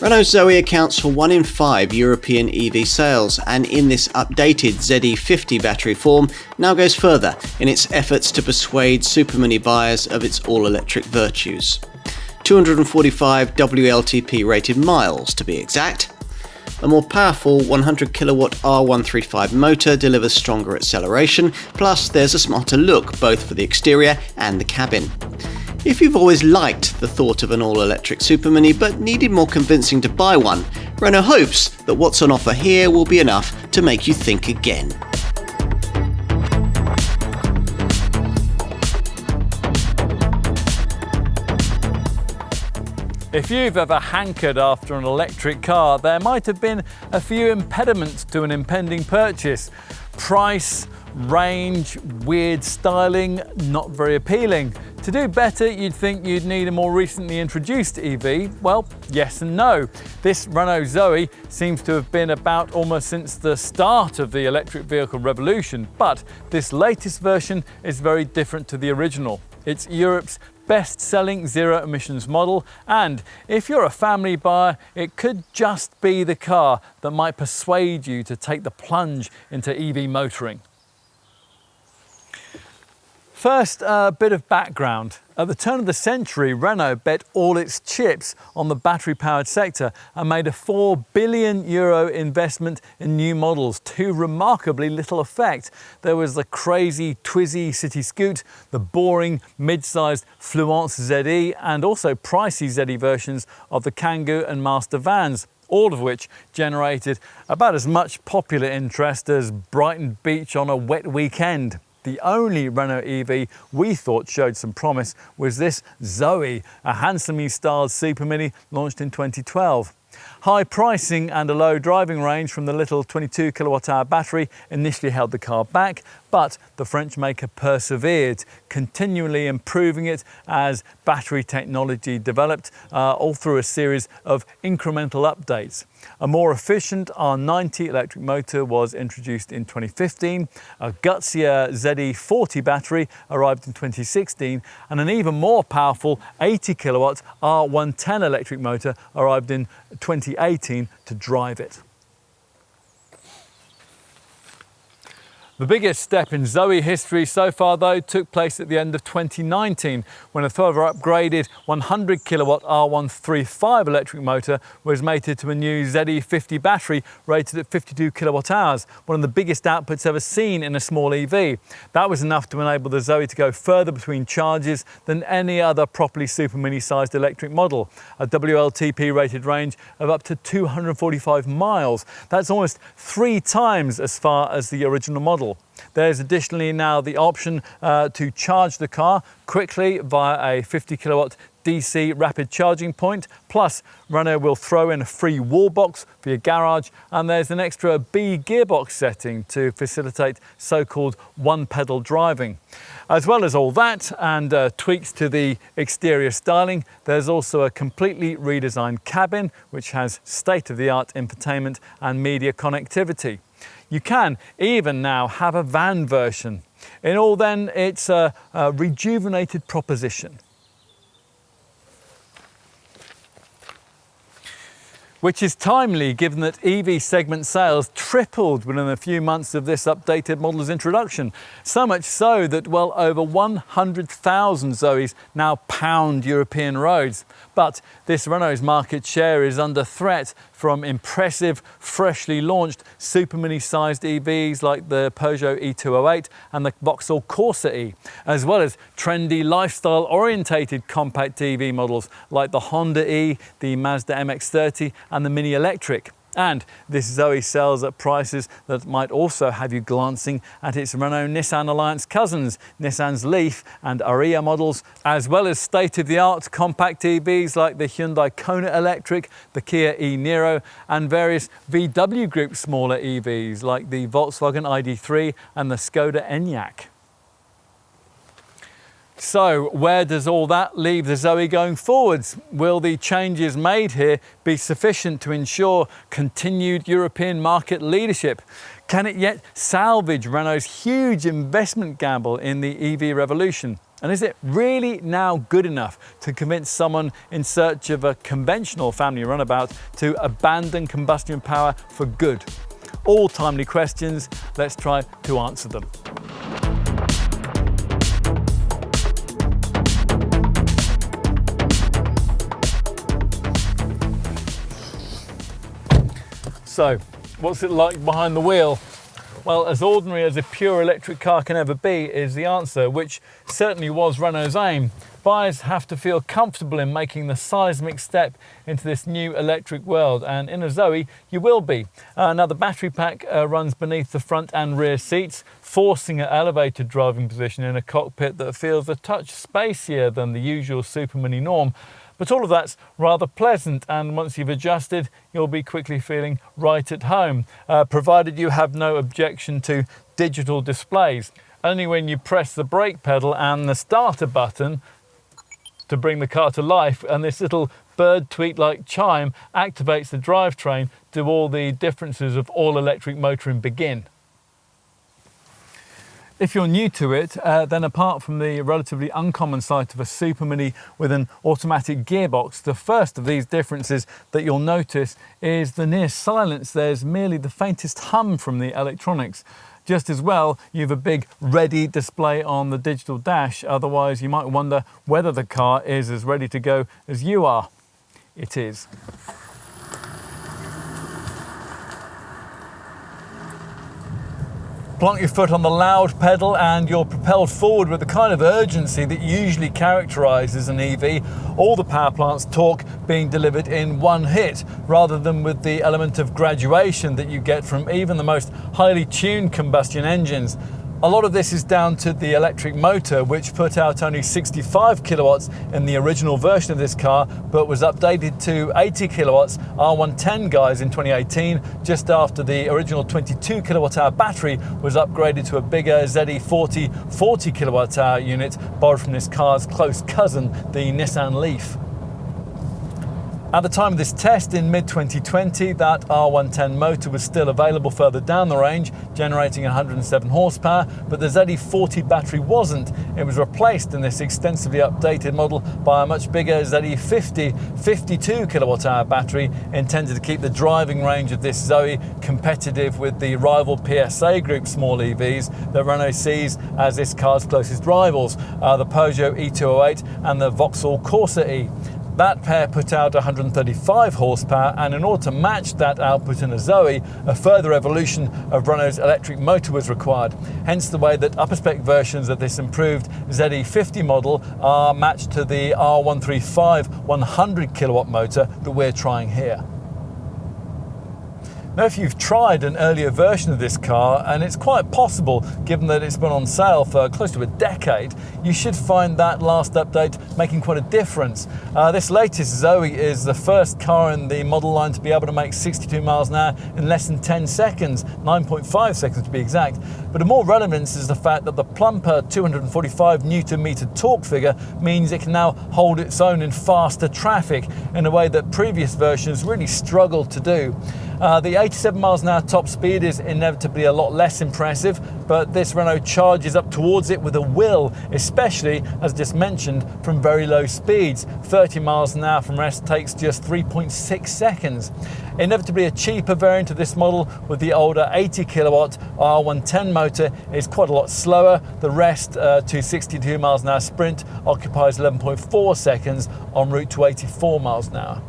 Renault ZOE accounts for 1 in 5 European EV sales, and in this updated ZE50 battery form now goes further in its efforts to persuade supermini buyers of its all-electric virtues. 245 WLTP-rated miles to be exact. A more powerful 100 kilowatt R135 motor delivers stronger acceleration, plus there's a smarter look both for the exterior and the cabin. If you've always liked the thought of an all-electric supermini but needed more convincing to buy one, Renault hopes that what's on offer here will be enough to make you think again. If you've ever hankered after an electric car, there might have been a few impediments to an impending purchase. Price, range, weird styling, not very appealing. To do better, you'd think you'd need a more recently introduced EV. Well, yes and no. This Renault ZOE seems to have been about almost since the start of the electric vehicle revolution, but this latest version is very different to the original. It's Europe's best-selling zero-emissions model, and if you're a family buyer, it could just be the car that might persuade you to take the plunge into EV motoring. First, a bit of background. At the turn of the century, Renault bet all its chips on the battery-powered sector and made a €4 billion investment in new models to remarkably little effect. There was the crazy Twizy City Scoot, the boring mid-sized Fluence ZE, and also pricey ZE versions of the Kangoo and Master vans, all of which generated about as much popular interest as Brighton Beach on a wet weekend. The only Renault EV we thought showed some promise was this ZOE, a handsomely styled supermini launched in 2012. High pricing and a low driving range from the little 22 kilowatt-hour battery initially held the car back, but the French maker persevered, continually improving it as battery technology developed, all through a series of incremental updates. A more efficient R90 electric motor was introduced in 2015, a gutsier ZE40 battery arrived in 2016, and an even more powerful 80 kilowatt R110 electric motor arrived in 2018 to drive it. The biggest step in ZOE history so far, though, took place at the end of 2019 when a further upgraded 100 kilowatt R135 electric motor was mated to a new ZE50 battery rated at 52 kilowatt hours, one of the biggest outputs ever seen in a small EV. That was enough to enable the ZOE to go further between charges than any other properly supermini-sized electric model, a WLTP-rated range of up to 245 miles. That's almost 3 times as far as the original model. There's additionally now the option to charge the car quickly via a 50 kilowatt DC rapid charging point, plus Renault will throw in a free wall box for your garage, and there's an extra B gearbox setting to facilitate so-called one-pedal driving. As well as all that and tweaks to the exterior styling, there's also a completely redesigned cabin which has state-of-the-art infotainment and media connectivity. You can even now have a van version. In all then, it's a rejuvenated proposition. Which is timely given that EV segment sales tripled within a few months of this updated model's introduction. So much so that well over 100,000 ZOEs now pound European roads. But this Renault's market share is under threat from impressive, freshly launched supermini-sized EVs like the Peugeot E208 and the Vauxhall Corsa E, as well as trendy lifestyle-orientated compact EV models like the Honda E, the Mazda MX-30 and the Mini Electric. And this ZOE sells at prices that might also have you glancing at its Renault-Nissan Alliance cousins, Nissan's Leaf and Ariya models, as well as state-of-the-art compact EVs like the Hyundai Kona Electric, the Kia e-Niro, and various VW Group smaller EVs like the Volkswagen ID3 and the Skoda Enyaq. So where does all that leave the ZOE going forwards? Will the changes made here be sufficient to ensure continued European market leadership? Can it yet salvage Renault's huge investment gamble in the EV revolution? And is it really now good enough to convince someone in search of a conventional family runabout to abandon combustion power for good? All timely questions. Let's try to answer them. So, what's it like behind the wheel? Well, as ordinary as a pure electric car can ever be is the answer, which certainly was Renault's aim. Buyers have to feel comfortable in making the seismic step into this new electric world, and in a Zoe you will be. Now the battery pack runs beneath the front and rear seats, forcing an elevated driving position in a cockpit that feels a touch spacier than the usual supermini norm. But all of that's rather pleasant, and once you've adjusted, you'll be quickly feeling right at home, provided you have no objection to digital displays. Only when you press the brake pedal and the starter button to bring the car to life, and this little bird tweet-like chime activates the drivetrain, do all the differences of all-electric motoring begin. If you're new to it, then apart from the relatively uncommon sight of a supermini with an automatic gearbox, the first of these differences that you'll notice is the near silence. There's merely the faintest hum from the electronics. Just as well, you've a big ready display on the digital dash, otherwise you might wonder whether the car is as ready to go as you are. It is. Plonk your foot on the loud pedal and you're propelled forward with the kind of urgency that usually characterises an EV, all the power plant's torque being delivered in one hit, rather than with the element of graduation that you get from even the most highly tuned combustion engines. A lot of this is down to the electric motor, which put out only 65 kilowatts in the original version of this car, but was updated to 80 kilowatts R110 guys in 2018, just after the original 22 kilowatt hour battery was upgraded to a bigger ZE40 40 kilowatt hour unit, borrowed from this car's close cousin, the Nissan Leaf. At the time of this test in mid-2020, that R110 motor was still available further down the range, generating 107 horsepower, but the ZE40 battery wasn't. It was replaced in this extensively updated model by a much bigger ZE50 52 kilowatt hour battery, intended to keep the driving range of this Zoe competitive with the rival PSA Group small EVs that Renault sees as this car's closest rivals, the Peugeot E208 and the Vauxhall Corsa E. That pair put out 135 horsepower, and in order to match that output in a Zoe, a further evolution of Renault's electric motor was required. Hence the way that upper spec versions of this improved ZE50 model are matched to the R135 100 kilowatt motor that we're trying here. Now, if you've tried an earlier version of this car, and it's quite possible given that it's been on sale for close to a decade, you should find that last update making quite a difference. This latest Zoe is the first car in the model line to be able to make 62 miles an hour in less than 10 seconds, 9.5 seconds to be exact. But of more relevance is the fact that the plumper 245 Nm torque figure means it can now hold its own in faster traffic in a way that previous versions really struggled to do. The 87 miles an hour top speed is inevitably a lot less impressive, but this Renault charges up towards it with a will, especially, as just mentioned, from very low speeds. 30 miles an hour from rest takes just 3.6 seconds. Inevitably, a cheaper variant of this model with the older 80 kilowatt R110 motor is quite a lot slower. The rest to 62 miles an hour sprint occupies 11.4 seconds en route to 84 miles an hour.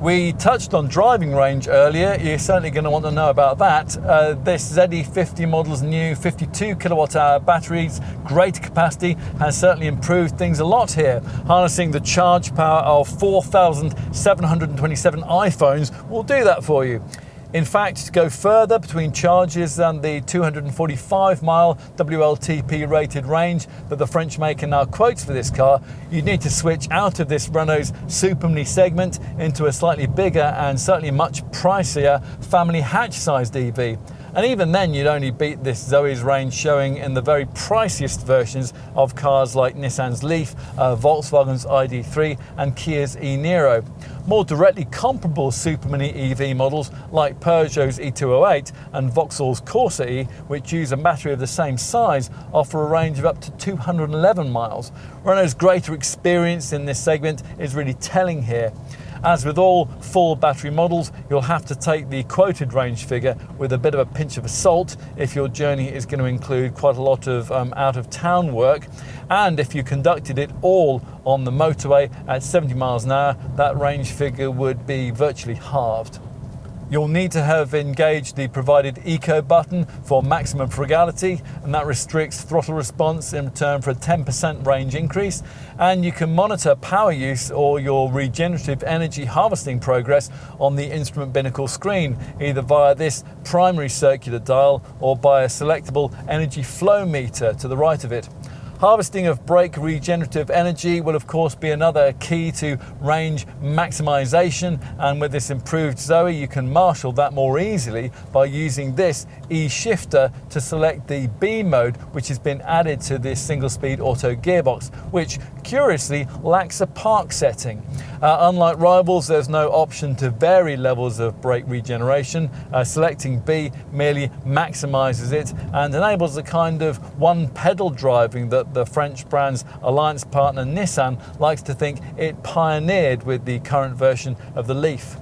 We touched on driving range earlier. You're certainly going to want to know about that. This ZE50 model's new 52 kilowatt hour battery's great capacity has certainly improved things a lot here. Harnessing the charge power of 4,727 iPhones will do that for you. In fact, to go further between charges than the 245-mile WLTP-rated range that the French maker now quotes for this car, you'd need to switch out of this Renault's supermini segment into a slightly bigger and certainly much pricier family hatch-sized EV. And even then, you'd only beat this Zoe's range showing in the very priciest versions of cars like Nissan's Leaf, Volkswagen's ID3 and Kia's e-Niro. More directly comparable supermini EV models like Peugeot's E208 and Vauxhall's Corsa E, which use a battery of the same size, offer a range of up to 211 miles. Renault's greater experience in this segment is really telling here. As with all full battery models, you'll have to take the quoted range figure with a bit of a pinch of salt if your journey is going to include quite a lot of out-of-town work. And if you conducted it all on the motorway at 70 miles an hour, that range figure would be virtually halved. You'll need to have engaged the provided Eco button for maximum frugality, and that restricts throttle response in return for a 10% range increase. And you can monitor power use or your regenerative energy harvesting progress on the instrument binnacle screen, either via this primary circular dial or by a selectable energy flow meter to the right of it. Harvesting of brake regenerative energy will of course be another key to range maximisation, and with this improved Zoe you can marshal that more easily by using this E-shifter to select the B mode, which has been added to this single-speed auto gearbox, which curiously lacks a park setting. Unlike rivals, there's no option to vary levels of brake regeneration. Selecting B merely maximises it and enables the kind of one-pedal driving that the French brand's alliance partner Nissan likes to think it pioneered with the current version of the Leaf.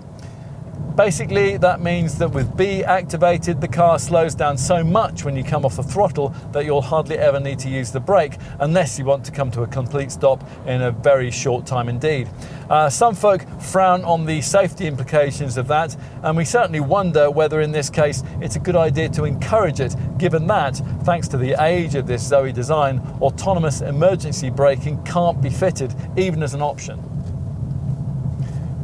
Basically, that means that with B activated, the car slows down so much when you come off the throttle that you'll hardly ever need to use the brake, unless you want to come to a complete stop in a very short time indeed. Some folk frown on the safety implications of that, and we certainly wonder whether in this case it's a good idea to encourage it, given that, thanks to the age of this Zoe design, autonomous emergency braking can't be fitted, even as an option.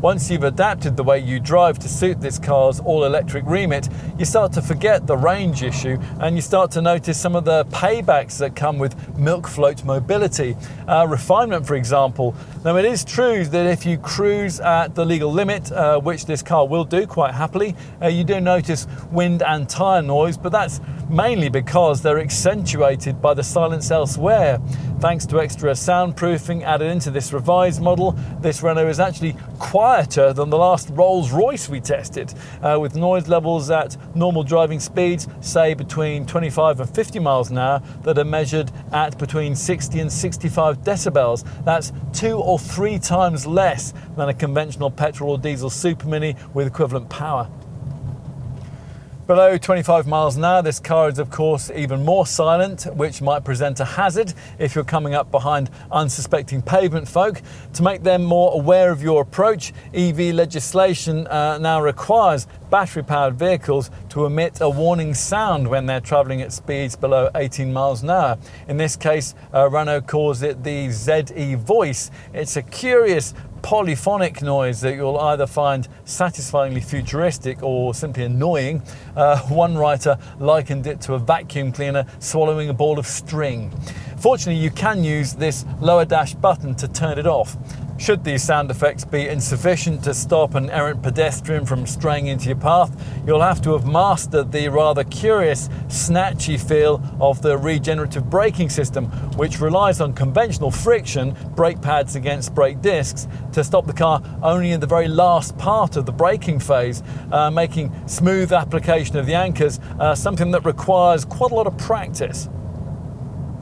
Once you've adapted the way you drive to suit this car's all-electric remit, you start to forget the range issue and you start to notice some of the paybacks that come with milk float mobility. Refinement, for example. Now, it is true that if you cruise at the legal limit, which this car will do quite happily, you do notice wind and tyre noise, but that's mainly because they're accentuated by the silence elsewhere. Thanks to extra soundproofing added into this revised model, this Renault is actually quieter than the last Rolls-Royce we tested, with noise levels at normal driving speeds, say between 25 and 50 miles an hour, that are measured at between 60 and 65 decibels. That's 2 or 3 times less than a conventional petrol or diesel supermini with equivalent power. Below 25 miles an hour, this car is of course even more silent, which might present a hazard if you're coming up behind unsuspecting pavement folk. To make them more aware of your approach, EV legislation now requires battery-powered vehicles to emit a warning sound when they're travelling at speeds below 18 miles an hour. In this case, Renault calls it the ZE voice. It's a curious polyphonic noise that you'll either find satisfyingly futuristic or simply annoying. One writer likened it to a vacuum cleaner swallowing a ball of string. Fortunately, you can use this lower dash button to turn it off. Should these sound effects be insufficient to stop an errant pedestrian from straying into your path, you'll have to have mastered the rather curious, snatchy feel of the regenerative braking system, which relies on conventional friction, brake pads against brake discs, to stop the car only in the very last part of the braking phase, making smooth application of the anchors something that requires quite a lot of practice.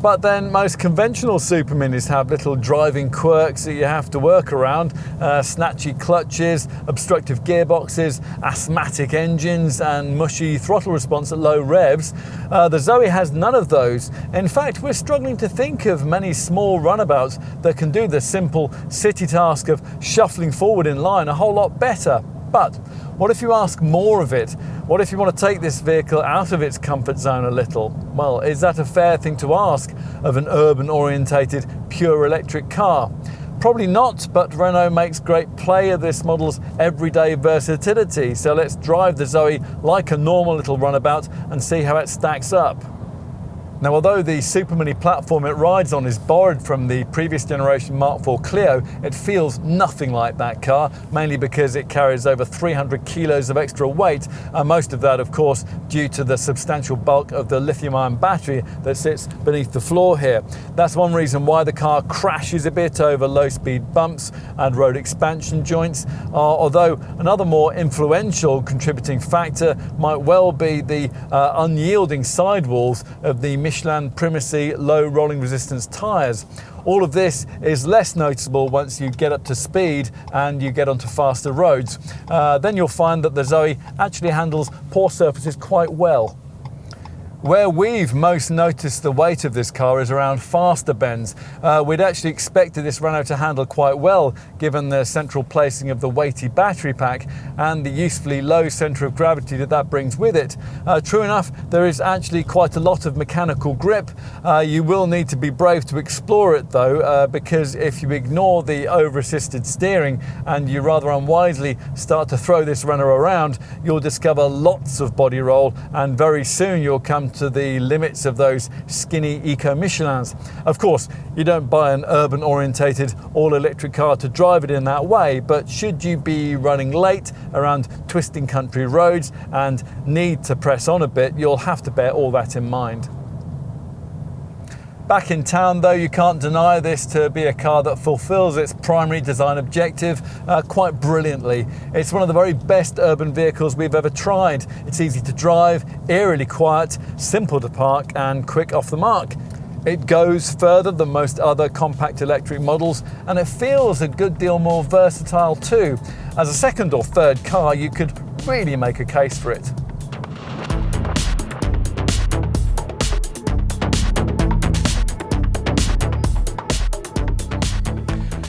But then most conventional superminis have little driving quirks that you have to work around. Snatchy clutches, obstructive gearboxes, asthmatic engines and mushy throttle response at low revs. The Zoe has none of those. In fact, we're struggling to think of many small runabouts that can do the simple city task of shuffling forward in line a whole lot better. But what if you ask more of it? What if you want to take this vehicle out of its comfort zone a little? Well, is that a fair thing to ask of an urban-orientated, pure electric car? Probably not, but Renault makes great play of this model's everyday versatility. So let's drive the Zoe like a normal little runabout and see how it stacks up. Now, although the supermini platform it rides on is borrowed from the previous generation Mark IV Clio, it feels nothing like that car, mainly because it carries over 300 kilos of extra weight, and most of that, of course, due to the substantial bulk of the lithium-ion battery that sits beneath the floor here. That's one reason why the car crashes a bit over low-speed bumps and road expansion joints, although another more influential contributing factor might well be the unyielding sidewalls of the Michelin Primacy low rolling resistance tyres. All of this is less noticeable once you get up to speed and you get onto faster roads. Then you'll find that the Zoe actually handles poor surfaces quite well. Where we've most noticed the weight of this car is around faster bends. We'd actually expected this Renault to handle quite well given the central placing of the weighty battery pack and the usefully low centre of gravity that brings with it. True enough, there is actually quite a lot of mechanical grip. You will need to be brave to explore it though, because if you ignore the over-assisted steering and you rather unwisely start to throw this Renault around, you'll discover lots of body roll, and very soon you'll come to the limits of those skinny Eco Michelins. Of course, you don't buy an urban orientated all-electric car to drive it in that way, but should you be running late around twisting country roads and need to press on a bit, you'll have to bear all that in mind. Back in town though, you can't deny this to be a car that fulfills its primary design objective quite brilliantly. It's one of the very best urban vehicles we've ever tried. It's easy to drive, eerily quiet, simple to park and quick off the mark. It goes further than most other compact electric models, and it feels a good deal more versatile too. As a second or third car, you could really make a case for it.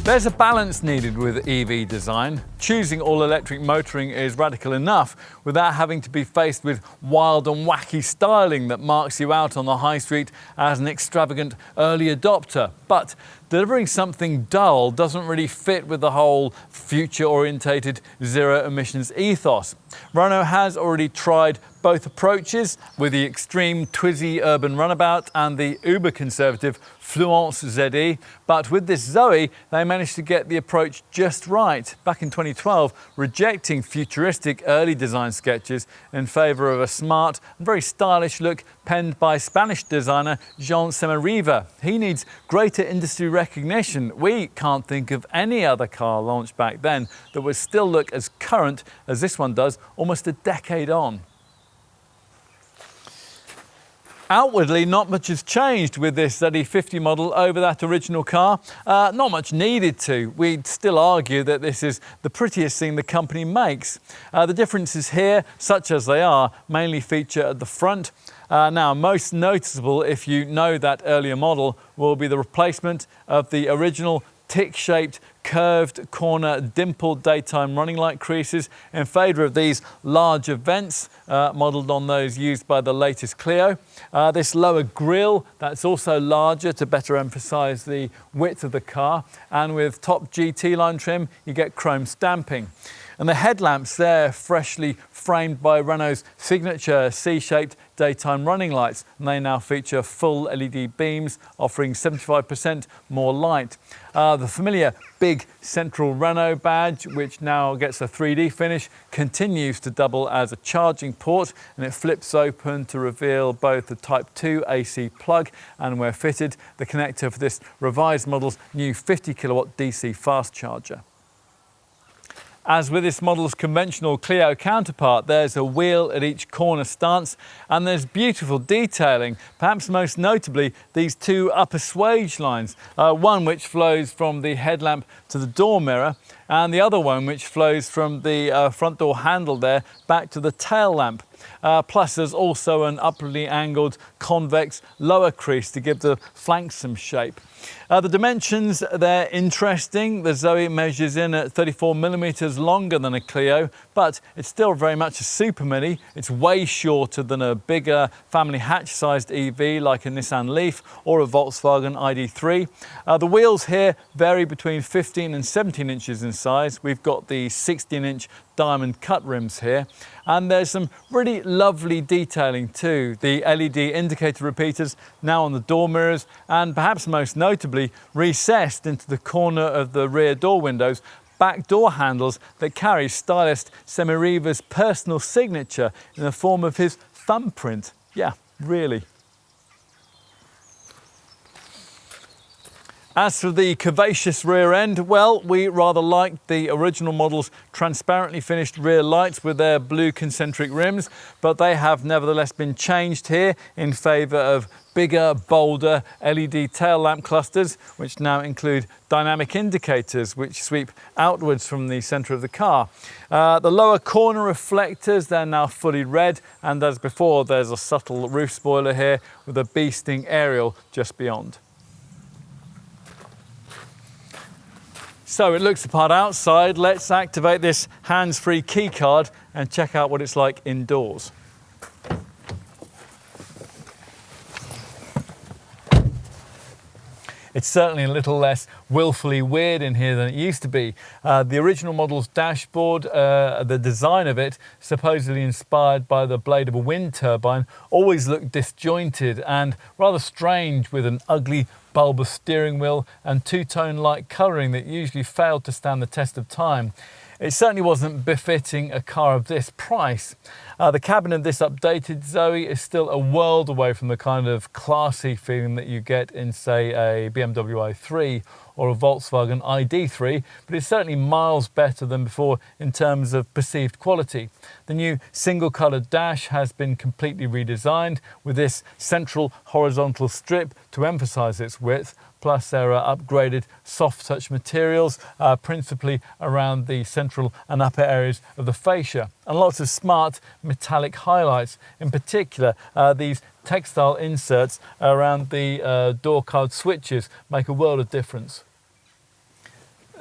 There's a balance needed with EV design. Choosing all-electric motoring is radical enough without having to be faced with wild and wacky styling that marks you out on the high street as an extravagant early adopter. But delivering something dull doesn't really fit with the whole future-orientated zero-emissions ethos. Renault has already tried both approaches with the extreme Twizy urban runabout and the uber-conservative Fluence ZE, but with this Zoe, they managed to get the approach just right back in 2012, rejecting futuristic early design sketches in favour of a smart and very stylish look penned by Spanish designer Jean Semeriva. He needs greater industry recognition. We can't think of any other car launched back then that would still look as current as this one does almost a decade on. Outwardly, not much has changed with this ZE50 model over that original car. Not much needed to. We'd still argue that this is the prettiest thing the company makes. The differences here, such as they are, mainly feature at the front. Now, most noticeable, if you know that earlier model, will be the replacement of the original tick-shaped curved corner dimpled daytime running light creases in favour of these larger vents modelled on those used by the latest Clio. This lower grille that's also larger to better emphasise the width of the car, and with top GT line trim you get chrome stamping. And the headlamps there, freshly framed by Renault's signature C-shaped daytime running lights, and they now feature full LED beams offering 75% more light. The familiar big central Renault badge, which now gets a 3D finish, continues to double as a charging port, and it flips open to reveal both the Type 2 AC plug and, where fitted, the connector for this revised model's new 50 kilowatt DC fast charger. As with this model's conventional Clio counterpart, there's a wheel at each corner stance, and there's beautiful detailing, perhaps most notably these two upper swage lines, one which flows from the headlamp to the door mirror, and the other one which flows from the front door handle there back to the tail lamp. Plus there's also an upwardly angled convex lower crease to give the flanks some shape. The dimensions, they're interesting. The Zoe measures in at 34mm longer than a Clio, but it's still very much a supermini. It's way shorter than a bigger family hatch-sized EV like a Nissan Leaf or a Volkswagen ID3. The wheels here vary between 15 and 17 inches in size. We've got the 16-inch diamond cut rims here. And there's some really lovely detailing too. The LED indicator repeaters now on the door mirrors, and perhaps most notably recessed into the corner of the rear door windows, back door handles that carry stylist Semiriva's personal signature in the form of his thumbprint. Yeah, really. As for the curvaceous rear end, well, we rather liked the original model's transparently finished rear lights with their blue concentric rims, but they have nevertheless been changed here in favour of bigger, bolder LED tail lamp clusters, which now include dynamic indicators which sweep outwards from the centre of the car. The lower corner reflectors, they're now fully red, and as before, there's a subtle roof spoiler here with a bee-sting aerial just beyond. So it looks the part outside. Let's activate this hands-free key card and check out what it's like indoors. It's certainly a little less willfully weird in here than it used to be. The original model's dashboard, the design of it, supposedly inspired by the blade of a wind turbine, always looked disjointed and rather strange, with an ugly bulbous steering wheel and two-tone light colouring that usually failed to stand the test of time. It certainly wasn't befitting a car of this price. The cabin of this updated Zoe is still a world away from the kind of classy feeling that you get in, say, a BMW i3 or a Volkswagen ID3, but it's certainly miles better than before in terms of perceived quality. The new single-coloured dash has been completely redesigned with this central horizontal strip to emphasise its width, plus there are upgraded soft touch materials, principally around the central and upper areas of the fascia, and lots of smart metallic highlights. In particular, these textile inserts around the door card switches make a world of difference.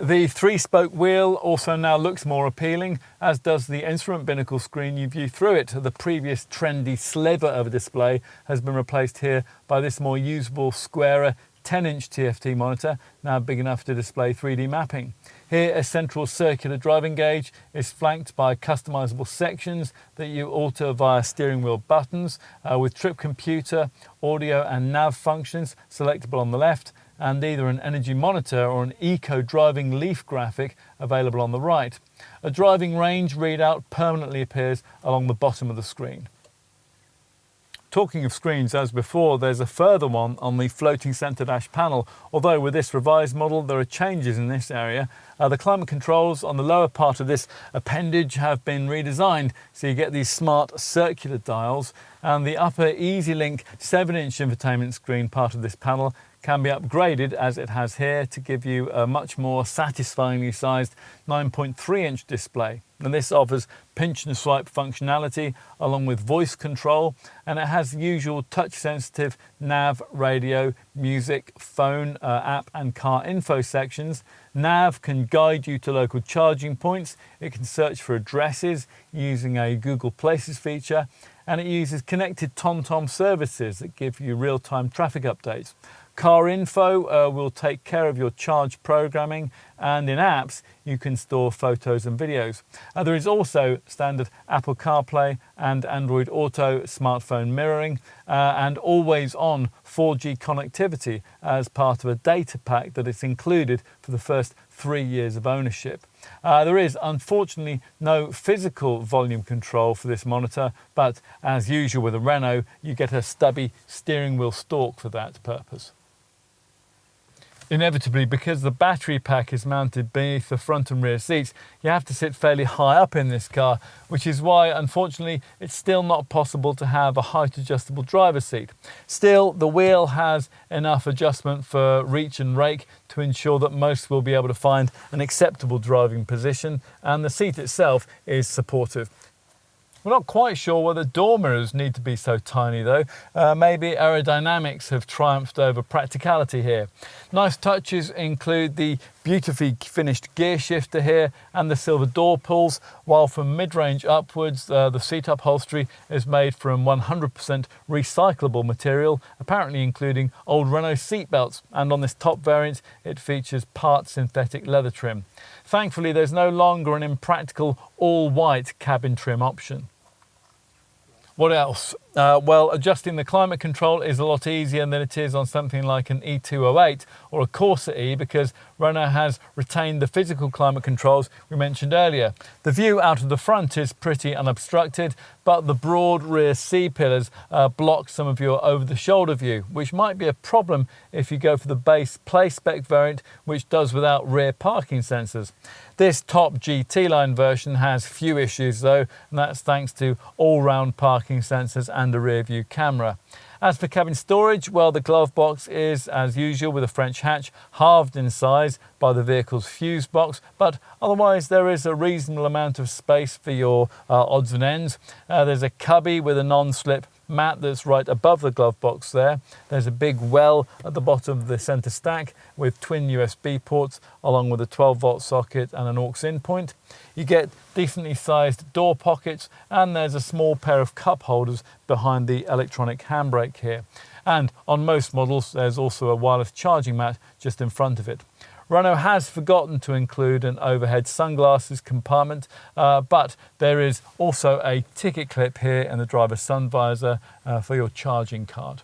The three-spoke wheel also now looks more appealing, as does the instrument binnacle screen you view through it. The previous trendy sliver of a display has been replaced here by this more usable, squarer 10-inch TFT monitor, now big enough to display 3D mapping. Here, a central circular driving gauge is flanked by customizable sections that you alter via steering wheel buttons, with trip computer, audio and nav functions selectable on the left, and either an energy monitor or an eco driving leaf graphic available on the right. A driving range readout permanently appears along the bottom of the screen. Talking of screens, as before, there's a further one on the floating centre dash panel, although with this revised model there are changes in this area. The climate controls on the lower part of this appendage have been redesigned, so you get these smart circular dials, and the upper EasyLink 7-inch infotainment screen part of this panel can be upgraded, as it has here, to give you a much more satisfyingly sized 9.3-inch display. And this offers pinch and swipe functionality along with voice control, and it has the usual touch-sensitive nav, radio, music, phone, app and car info sections. Nav can guide you to local charging points. It can search for addresses using a Google Places feature, and it uses connected TomTom services that give you real-time traffic updates. Car Info will take care of your charge programming, and in apps you can store photos and videos. There is also standard Apple CarPlay and Android Auto smartphone mirroring, and always-on 4G connectivity as part of a data pack that is included for the first 3 years of ownership. There is unfortunately no physical volume control for this monitor, but as usual with a Renault, you get a stubby steering wheel stalk for that purpose. Inevitably, because the battery pack is mounted beneath the front and rear seats, you have to sit fairly high up in this car, which is why, unfortunately, it's still not possible to have a height adjustable driver's seat. Still, the wheel has enough adjustment for reach and rake to ensure that most will be able to find an acceptable driving position, and the seat itself is supportive. We're not quite sure whether door mirrors need to be so tiny though. Maybe aerodynamics have triumphed over practicality here. Nice touches include the beautifully finished gear shifter here and the silver door pulls, while from mid-range upwards the seat upholstery is made from 100% recyclable material, apparently including old Renault seat belts, and on this top variant it features part synthetic leather trim. Thankfully there's no longer an impractical all-white cabin trim option. What else? Well, adjusting the climate control is a lot easier than it is on something like an E208 or a Corsa E, because Renault has retained the physical climate controls we mentioned earlier. The view out of the front is pretty unobstructed, but the broad rear C-pillars block some of your over-the-shoulder view, which might be a problem if you go for the base play-spec variant, which does without rear parking sensors. This top GT line version has few issues though, and that's thanks to all-round parking sensors and a rear view camera. As for cabin storage, well, the glove box is, as usual with a French hatch, halved in size by the vehicle's fuse box, but otherwise there is a reasonable amount of space for your odds and ends. There's a cubby with a non-slip mat that's right above the glove box there. There's a big well at the bottom of the centre stack with twin USB ports along with a 12-volt socket and an aux in point. You get decently sized door pockets, and there's a small pair of cup holders behind the electronic handbrake here. And on most models there's also a wireless charging mat just in front of it. Renault has forgotten to include an overhead sunglasses compartment, but there is also a ticket clip here in the driver's sun visor for your charging card.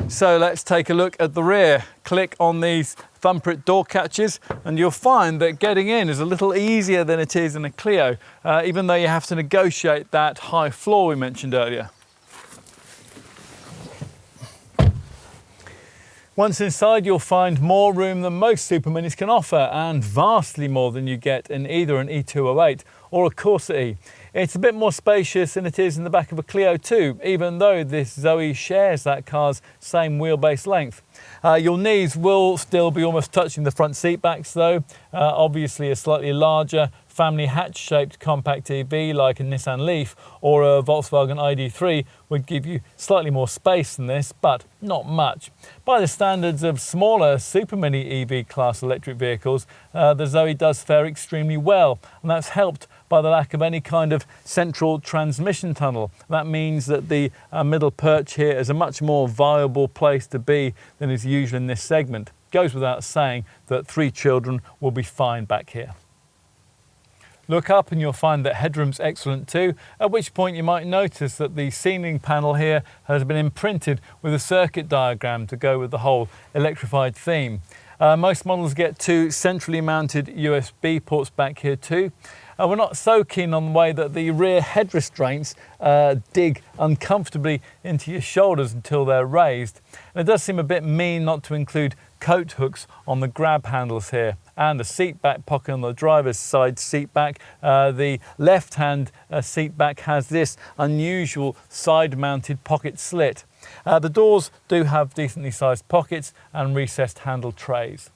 So let's take a look at the rear. Click on these thumbprint door catches and you'll find that getting in is a little easier than it is in a Clio, even though you have to negotiate that high floor we mentioned earlier. Once inside, you'll find more room than most Superminis can offer, and vastly more than you get in either an E208 or a Corsa E. It's a bit more spacious than it is in the back of a Clio too, even though this Zoe shares that car's same wheelbase length. Your knees will still be almost touching the front seat backs though. Obviously a slightly larger family hatch-shaped compact EV like a Nissan Leaf or a Volkswagen ID3 would give you slightly more space than this, but not much. By the standards of smaller supermini EV class electric vehicles, the Zoe does fare extremely well, and that's helped by the lack of any kind of central transmission tunnel. That means that the middle perch here is a much more viable place to be than is usual in this segment. Goes without saying that 3 children will be fine back here. Look up and you'll find that headroom's excellent too, at which point you might notice that the ceiling panel here has been imprinted with a circuit diagram to go with the whole electrified theme. Most models get 2 centrally mounted USB ports back here too. We're not so keen on the way that the rear head restraints dig uncomfortably into your shoulders until they're raised. And it does seem a bit mean not to include coat hooks on the grab handles here, and a seat back pocket on the driver's side seat back. The left hand seat back has this unusual side mounted pocket slit. The doors do have decently sized pockets and recessed handle trays.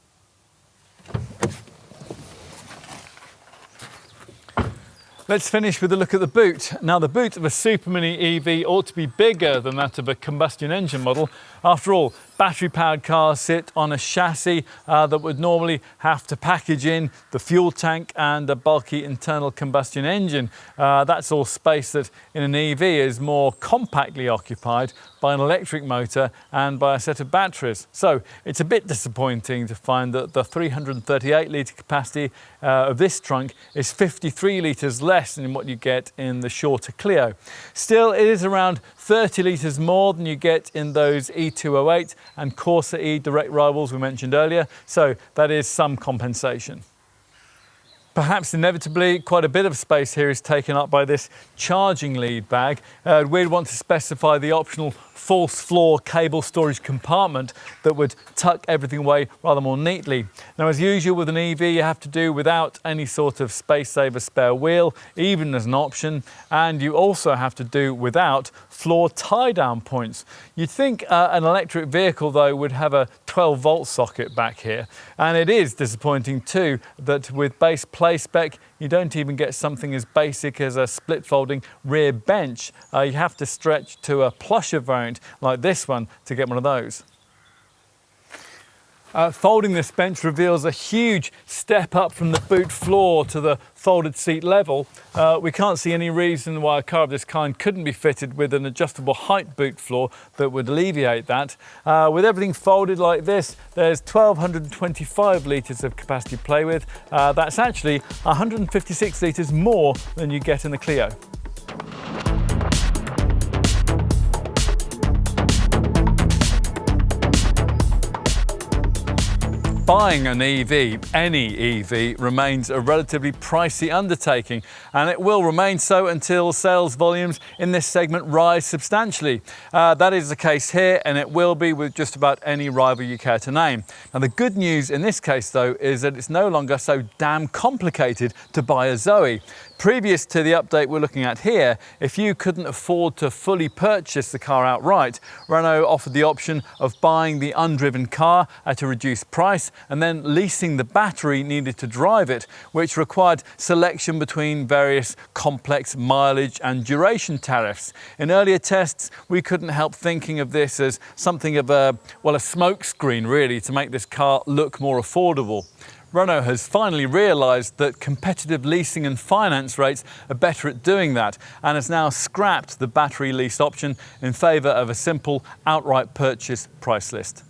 Let's finish with a look at the boot. Now, the boot of a Supermini EV ought to be bigger than that of a combustion engine model. After all, battery-powered cars sit on a chassis that would normally have to package in the fuel tank and a bulky internal combustion engine. That's all space that in an EV is more compactly occupied by an electric motor and by a set of batteries. So it's a bit disappointing to find that the 338 litre capacity of this trunk is 53 litres less than what you get in the shorter Clio. Still, it is around 30 litres more than you get in those E208 and Corsa E direct rivals we mentioned earlier, so that is some compensation. Perhaps inevitably, quite a bit of space here is taken up by this charging lead bag. We'd want to specify the optional false floor cable storage compartment that would tuck everything away rather more neatly. Now, as usual with an EV, you have to do without any sort of space saver spare wheel, even as an option, and you also have to do without floor tie-down points. You'd think an electric vehicle, though, would have a 12-volt socket back here, and it is disappointing too that with base play spec, you don't even get something as basic as a split folding rear bench. You have to stretch to a plusher variant like this one to get one of those. Folding this bench reveals a huge step up from the boot floor to the folded seat level. We can't see any reason why a car of this kind couldn't be fitted with an adjustable height boot floor that would alleviate that. With everything folded like this, there's 1,225 litres of capacity to play with. That's actually 156 litres more than you get in the Clio. Buying an EV, any EV, remains a relatively pricey undertaking, and it will remain so until sales volumes in this segment rise substantially. That is the case here, and it will be with just about any rival you care to name. Now, the good news in this case, though, is that it's no longer so damn complicated to buy a Zoe. Previous to the update we're looking at here, if you couldn't afford to fully purchase the car outright, Renault offered the option of buying the undriven car at a reduced price and then leasing the battery needed to drive it, which required selection between various complex mileage and duration tariffs. In earlier tests, we couldn't help thinking of this as something of a smokescreen, really, to make this car look more affordable. Renault has finally realised that competitive leasing and finance rates are better at doing that, and has now scrapped the battery lease option in favour of a simple outright purchase price list.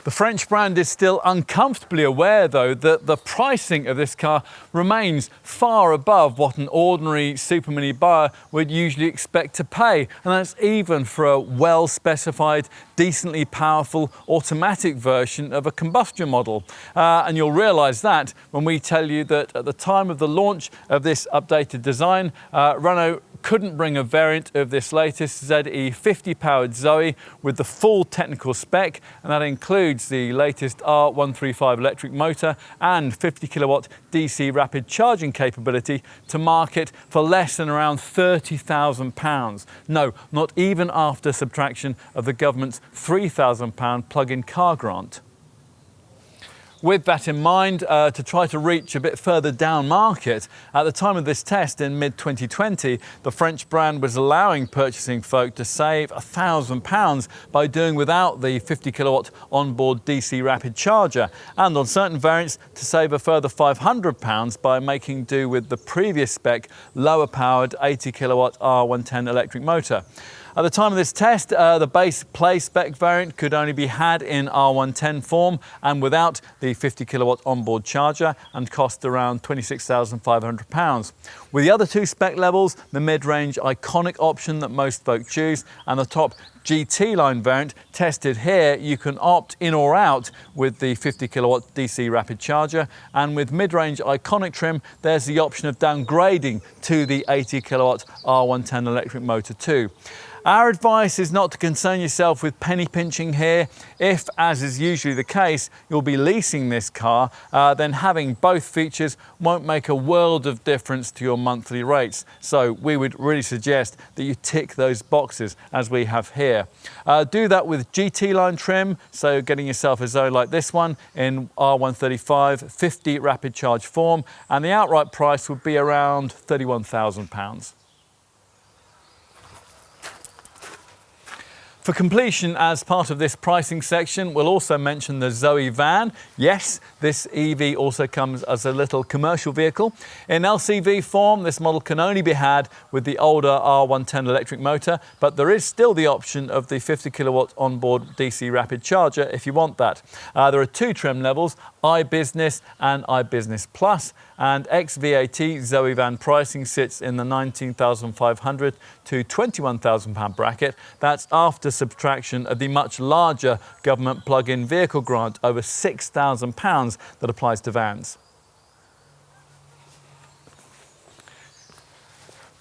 The French brand is still uncomfortably aware, though, that the pricing of this car remains far above what an ordinary supermini buyer would usually expect to pay, and that's even for a well-specified, decently powerful automatic version of a combustion model. And you'll realise that when we tell you that at the time of the launch of this updated design, Renault couldn't bring a variant of this latest ZE50 powered Zoe with the full technical spec, and that includes the latest R135 electric motor and 50 kilowatt DC rapid charging capability, to market for less than around £30,000. No, not even after subtraction of the government's £3,000 plug-in car grant. With that in mind, to try to reach a bit further down market, at the time of this test in mid-2020, the French brand was allowing purchasing folk to save £1,000 by doing without the 50 kilowatt onboard DC rapid charger, and on certain variants to save a further £500 by making do with the previous spec lower powered 80 kilowatt R110 electric motor. At the time of this test, the base play spec variant could only be had in R110 form and without the 50 kilowatt onboard charger, and cost around £26,500. With the other two spec levels, the mid-range iconic option that most folk choose and the top GT line variant tested here, you can opt in or out with the 50 kilowatt DC rapid charger, and with mid-range iconic trim there's the option of downgrading to the 80 kilowatt R110 electric motor too. Our advice is not to concern yourself with penny pinching here. If, as is usually the case, you'll be leasing this car, then having both features won't make a world of difference to your monthly rates. So we would really suggest that you tick those boxes as we have here. Do that with GT line trim, so getting yourself a Zoe like this one in R135 50 rapid charge form, and the outright price would be around £31,000. For completion, as part of this pricing section, we'll also mention the Zoe van. Yes, this EV also comes as a little commercial vehicle. In LCV form, this model can only be had with the older R110 electric motor, but there is still the option of the 50 kilowatt onboard DC rapid charger if you want that. There are two trim levels, iBusiness and iBusiness Plus, and ex-VAT Zoe van pricing sits in the £19,500 to £21,000 bracket. That's after subtraction of the much larger government plug-in vehicle grant, over £6,000, that applies to vans.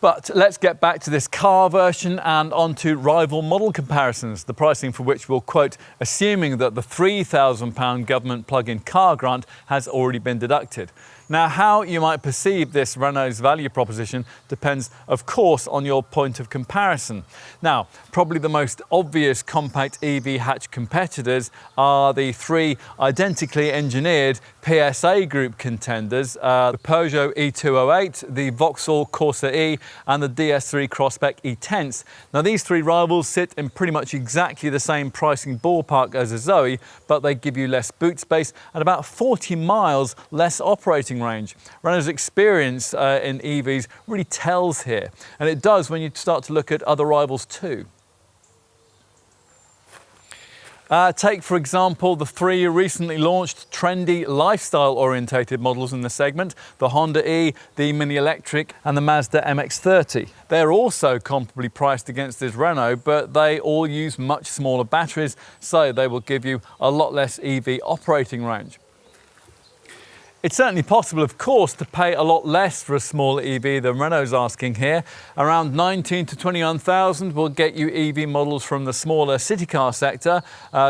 But let's get back to this car version and onto rival model comparisons, the pricing for which we'll quote, assuming that the £3,000 government plug-in car grant has already been deducted. Now, how you might perceive this Renault's value proposition depends, of course, on your point of comparison. Now, probably the most obvious compact EV hatch competitors are the three identically engineered PSA Group contenders, the Peugeot E208, the Vauxhall Corsa E and the DS3 Crossback E-Tense. Now, these three rivals sit in pretty much exactly the same pricing ballpark as a Zoe, but they give you less boot space and about 40 miles less operating range. Renault's experience in EVs really tells here, and it does when you start to look at other rivals too. Take, for example, the three recently launched trendy lifestyle-orientated models in the segment, the Honda E, the Mini Electric and the Mazda MX-30. They're also comparably priced against this Renault, but they all use much smaller batteries, so they will give you a lot less EV operating range. It's certainly possible, of course, to pay a lot less for a smaller EV than Renault's asking here. Around 19 to 21,000 will get you EV models from the smaller city car sector,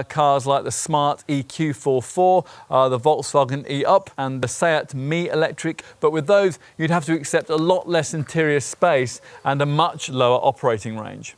cars like the Smart EQ44, the Volkswagen E-Up and the Seat Mi Electric. But with those, you'd have to accept a lot less interior space and a much lower operating range.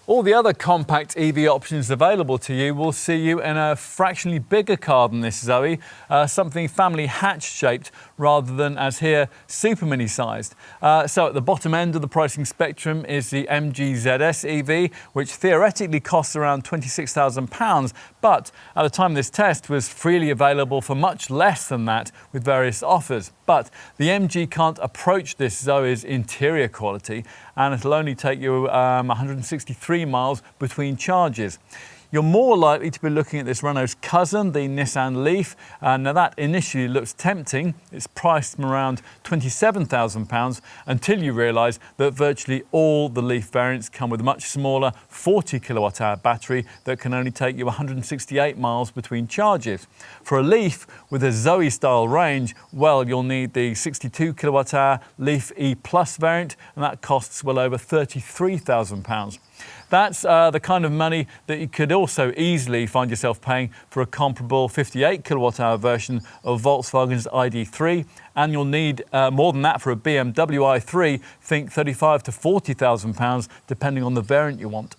All the other compact EV options available to you will see you in a fractionally bigger car than this Zoe, something family hatch shaped rather than, as here, super mini sized. So at the bottom end of the pricing spectrum is the MG ZS EV, which theoretically costs around £26,000, but at the time of this test was freely available for much less than that with various offers. But the MG can't approach this Zoe's interior quality, and it'll only take you 163 miles between charges. You're more likely to be looking at this Renault's cousin, the Nissan Leaf. Now that initially looks tempting. It's priced from around £27,000 until you realise that virtually all the Leaf variants come with a much smaller 40 kilowatt-hour battery that can only take you 168 miles between charges. For a Leaf with a Zoe-style range, well, you'll need the 62 kilowatt-hour Leaf E Plus variant, and that costs well over £33,000. That's the kind of money that you could also easily find yourself paying for a comparable 58 kilowatt-hour version of Volkswagen's ID3, and you'll need more than that for a BMW i3, think £35,000 to £40,000 depending on the variant you want.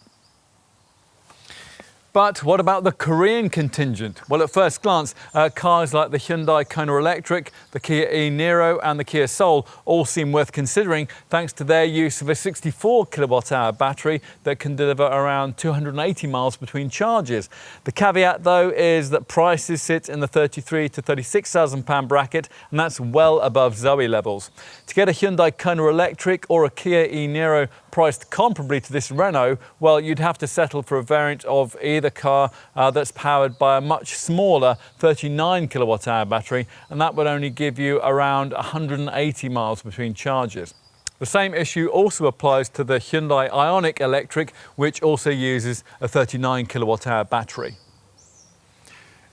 But what about the Korean contingent? Well, at first glance, cars like the Hyundai Kona Electric, the Kia e-Niro and the Kia Soul all seem worth considering thanks to their use of a 64 kilowatt-hour battery that can deliver around 280 miles between charges. The caveat, though, is that prices sit in the £33,000 to £36,000 bracket, and that's well above Zoe levels. To get a Hyundai Kona Electric or a Kia e-Niro priced comparably to this Renault, well, you'd have to settle for a variant of either car that's powered by a much smaller 39 kilowatt-hour battery, and that would only give you around 180 miles between charges. The same issue also applies to the Hyundai Ioniq Electric, which also uses a 39 kilowatt-hour battery.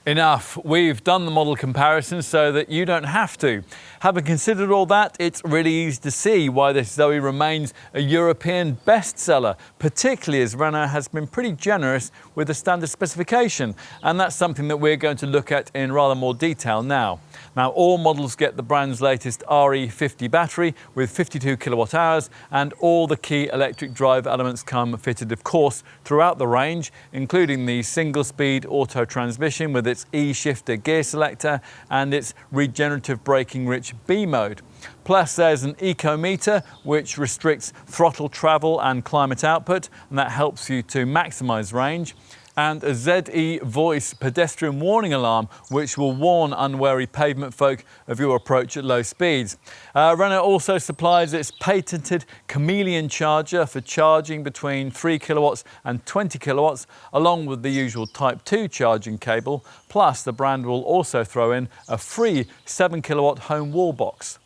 Enough. We've done the model comparison so that you don't have to. Having considered all that, it's really easy to see why this Zoe remains a European bestseller, particularly as Renault has been pretty generous with the standard specification, and that's something that we're going to look at in rather more detail now. Now, all models get the brand's latest RE50 battery with 52 kilowatt hours, and all the key electric drive elements come fitted, of course, throughout the range, including the single-speed auto transmission with its E-shifter gear selector and its regenerative braking-rich B mode. Plus, there's an eco meter which restricts throttle travel and climate output, and that helps you to maximise range. And a ZE voice pedestrian warning alarm which will warn unwary pavement folk of your approach at low speeds. Renault also supplies its patented chameleon charger for charging between 3 kilowatts and 20 kilowatts, along with the usual Type 2 charging cable. Plus, the brand will also throw in a free 7 kilowatt home wall box.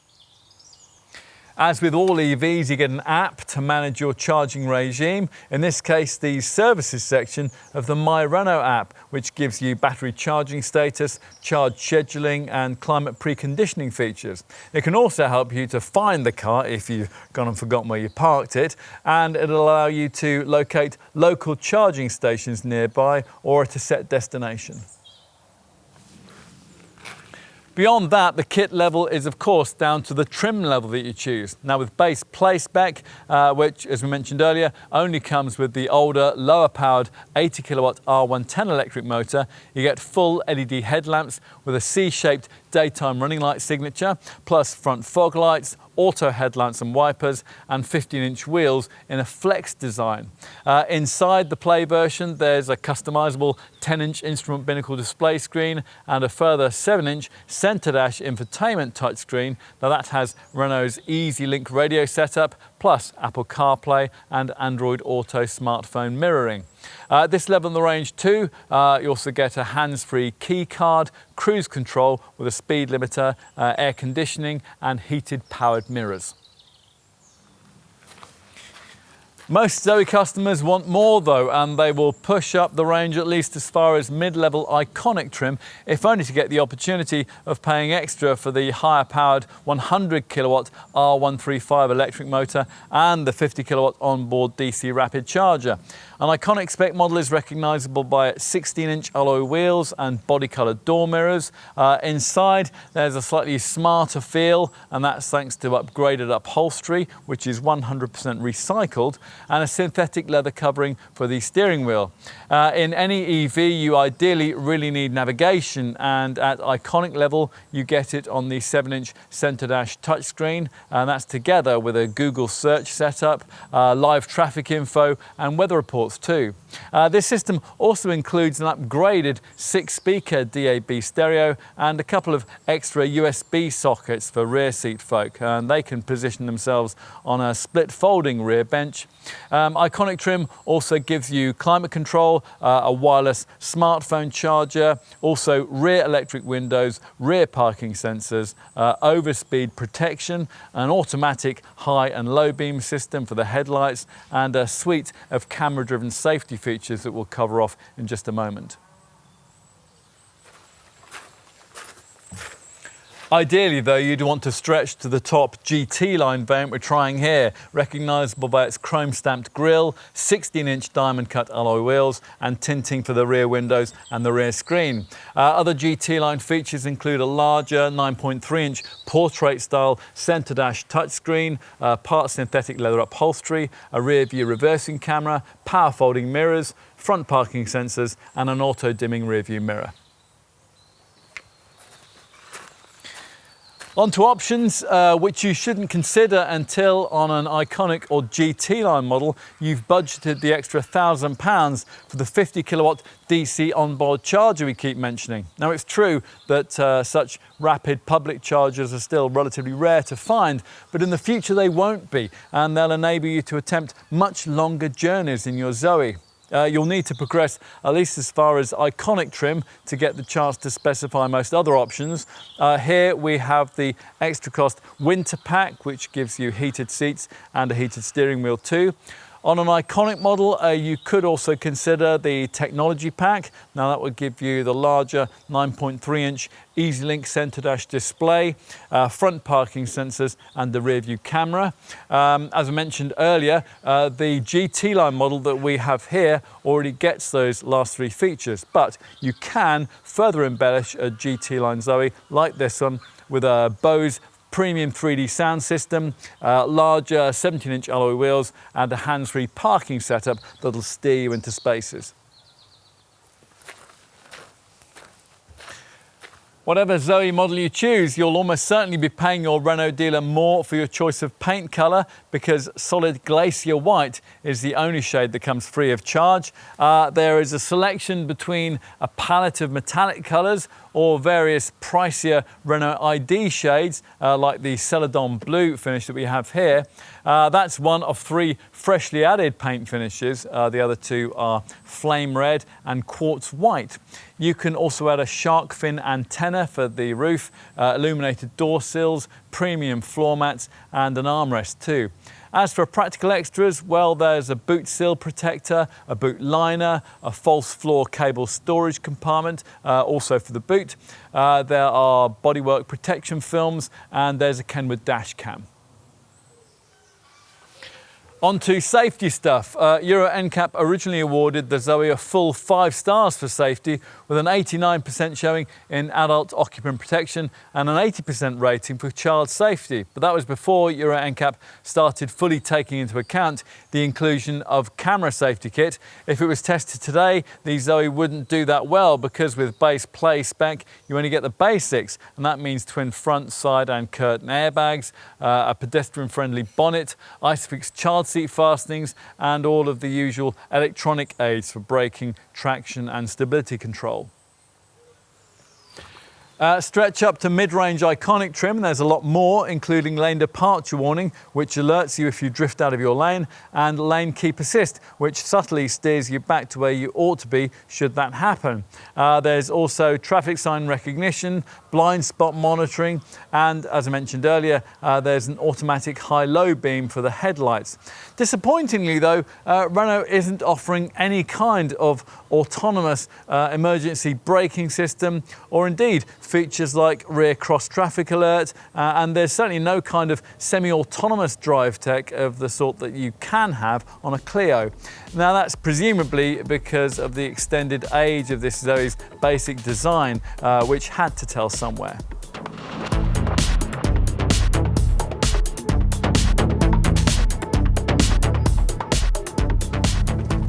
As with all EVs, you get an app to manage your charging regime. In this case, the services section of the My Renault app, which gives you battery charging status, charge scheduling and climate preconditioning features. It can also help you to find the car if you've gone and forgotten where you parked it, and it'll allow you to locate local charging stations nearby or at a set destination. Beyond that, the kit level is of course down to the trim level that you choose. Now with base play spec, which as we mentioned earlier, only comes with the older, lower powered 80 kilowatt R110 electric motor, you get full LED headlamps with a C-shaped daytime running light signature, plus front fog lights, auto headlamps and wipers, and 15-inch wheels in a flex design. Inside the Play version, there's a customizable 10-inch instrument binnacle display screen and a further 7-inch center dash infotainment touchscreen. Now that has Renault's Easy Link radio setup, plus Apple CarPlay and Android Auto smartphone mirroring. At this level in the range too, you also get a hands-free key card, cruise control with a speed limiter, air conditioning and heated powered mirrors. Most ZOE customers want more though, and they will push up the range at least as far as mid-level iconic trim, if only to get the opportunity of paying extra for the higher powered 100 kilowatt R135 electric motor and the 50 kilowatt onboard DC rapid charger. An iconic spec model is recognisable by its 16-inch alloy wheels and body-coloured door mirrors. Inside there's a slightly smarter feel, and that's thanks to upgraded upholstery, which is 100% recycled, and a synthetic leather covering for the steering wheel. In any EV, you ideally really need navigation, and at iconic level, you get it on the 7-inch center dash touchscreen, and that's together with a Google search setup, live traffic info, and weather reports too. This system also includes an upgraded 6-speaker DAB stereo and a couple of extra USB sockets for rear seat folk, and they can position themselves on a split folding rear bench. Iconic trim also gives you climate control, a wireless smartphone charger, also rear electric windows, rear parking sensors, overspeed protection, an automatic high and low beam system for the headlights, and a suite of camera-driven safety features that we'll cover off in just a moment. Ideally though, you'd want to stretch to the top GT line variant we're trying here, recognisable by its chrome stamped grille, 16-inch diamond cut alloy wheels and tinting for the rear windows and the rear screen. Other GT line features include a larger 9.3-inch portrait style centre dash touchscreen, part synthetic leather upholstery, a rear view reversing camera, power folding mirrors, front parking sensors and an auto dimming rear view mirror. On to options, which you shouldn't consider until on an iconic or GT line model you've budgeted the extra £1,000 for the 50 kilowatt DC onboard charger we keep mentioning. Now it's true that such rapid public chargers are still relatively rare to find, but in the future they won't be, and they'll enable you to attempt much longer journeys in your ZOE. You'll need to progress at least as far as iconic trim to get the chance to specify most other options. Here we have the extra cost winter pack, which gives you heated seats and a heated steering wheel too. On an iconic model, you could also consider the technology pack. Now that would give you the larger 9.3-inch Easy Link center dash display, front parking sensors and the rear view camera. As I mentioned earlier, the GT line model that we have here already gets those last three features, but you can further embellish a GT line ZOE like this one with a Bose premium 3D sound system, larger 17-inch alloy wheels and a hands-free parking setup that'll steer you into spaces. Whatever ZOE model you choose, you'll almost certainly be paying your Renault dealer more for your choice of paint colour, because solid glacier white is the only shade that comes free of charge. There is a selection between a palette of metallic colours or various pricier Renault ID shades like the Celadon blue finish that we have here. That's one of three freshly added paint finishes. The other two are flame red and quartz white. You can also add a shark fin antenna for the roof, illuminated door sills, premium floor mats and an armrest too. As for practical extras, well, there's a boot sill protector, a boot liner, a false floor cable storage compartment, also for the boot. There are bodywork protection films and there's a Kenwood dash cam. On to safety stuff. Euro NCAP originally awarded the ZOE a full 5 stars for safety, with an 89% showing in adult occupant protection and an 80% rating for child safety. But that was before Euro NCAP started fully taking into account the inclusion of camera safety kit. If it was tested today, the ZOE wouldn't do that well, because with base play spec, you only get the basics, and that means twin front, side and curtain airbags, a pedestrian-friendly bonnet, ISOFIX child seat fastenings, and all of the usual electronic aids for braking, traction and stability control. Stretch up to mid-range iconic trim. There's a lot more, including lane departure warning, which alerts you if you drift out of your lane, and lane keep assist, which subtly steers you back to where you ought to be should that happen. There's also traffic sign recognition, blind spot monitoring, and as I mentioned earlier, there's an automatic high-low beam for the headlights. Disappointingly though, Renault isn't offering any kind of autonomous emergency braking system, or indeed features like rear cross traffic alert, and there's certainly no kind of semi-autonomous drive tech of the sort that you can have on a Clio. Now that's presumably because of the extended age of this ZOE's basic design, which had to tell somewhere.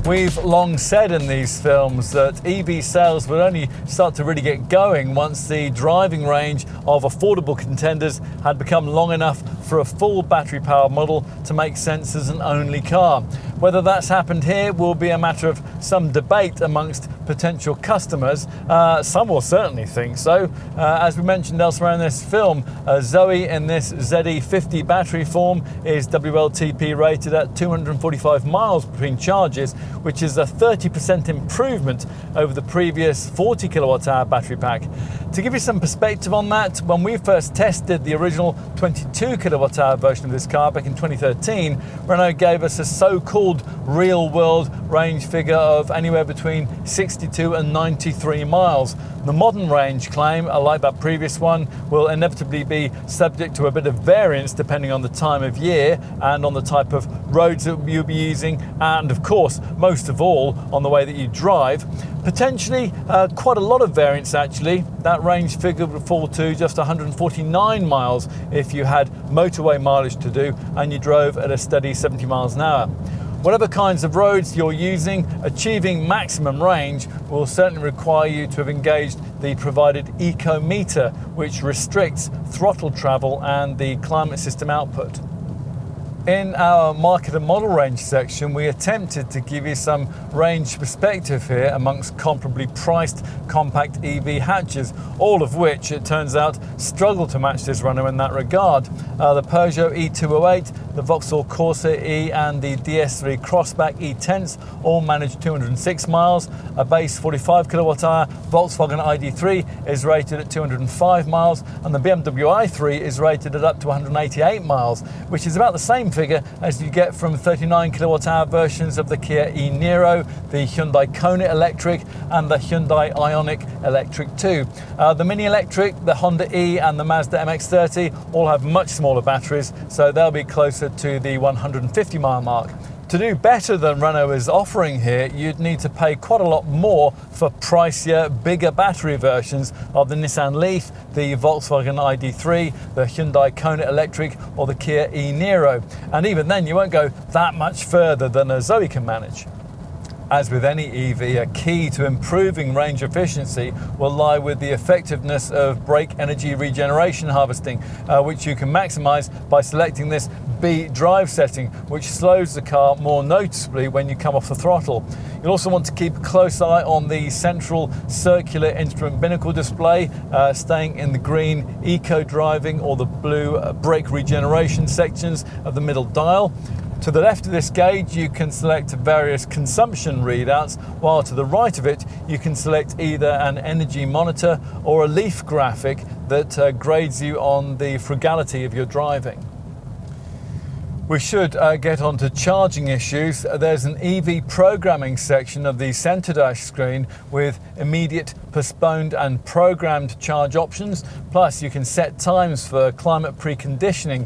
We've long said in these films that EV sales would only start to really get going once the driving range of affordable contenders had become long enough for a full battery-powered model to make sense as an only car. Whether that's happened here will be a matter of some debate amongst potential customers. Some will certainly think so. As we mentioned elsewhere in this film, ZOE in this ZE50 battery form is WLTP rated at 245 miles between charges, which is a 30% improvement over the previous 40 kilowatt-hour battery pack. To give you some perspective on that, when we first tested the original 22 kilowatt-hour version of this car back in 2013, Renault gave us a so-called real-world range figure of anywhere between 62 and 93 miles. The modern range claim, like that previous one, will inevitably be subject to a bit of variance depending on the time of year and on the type of roads that you'll be using, and of course, most of all, on the way that you drive. Potentially quite a lot of variance actually. That range figure would fall to just 149 miles if you had motorway mileage to do and you drove at a steady 70 miles an hour. Whatever kinds of roads you're using, achieving maximum range will certainly require you to have engaged the provided eco meter, which restricts throttle travel and the climate system output. In our market and model range section, we attempted to give you some range perspective here amongst comparably priced compact EV hatches, all of which, it turns out, struggle to match this Renault in that regard. The Peugeot E208, the Vauxhall Corsa E and the DS3 Crossback E-Tense all manage 206 miles. A base 45 kilowatt-hour Volkswagen ID3 is rated at 205 miles, and the BMW i3 is rated at up to 188 miles, which is about the same figure as you get from 39 kilowatt-hour versions of the Kia e-Niro, the Hyundai Kona Electric and the Hyundai Ioniq Electric 2. The Mini Electric, the Honda E and the Mazda MX-30 all have much smaller batteries, so they'll be closer to the 150 mile mark. To do better than Renault is offering here, you'd need to pay quite a lot more for pricier, bigger battery versions of the Nissan Leaf, the Volkswagen ID3, the Hyundai Kona Electric or the Kia e-Niro. And even then you won't go that much further than a ZOE can manage. As with any EV, a key to improving range efficiency will lie with the effectiveness of brake energy regeneration harvesting, which you can maximise by selecting this B drive setting, which slows the car more noticeably when you come off the throttle. You'll also want to keep a close eye on the central circular instrument binnacle display, staying in the green eco driving or the blue brake regeneration sections of the middle dial. To the left of this gauge, you can select various consumption readouts, while to the right of it, you can select either an energy monitor or a leaf graphic that grades you on the frugality of your driving. We should get on to charging issues. There's an EV programming section of the centre dash screen with immediate, postponed and programmed charge options. Plus you can set times for climate preconditioning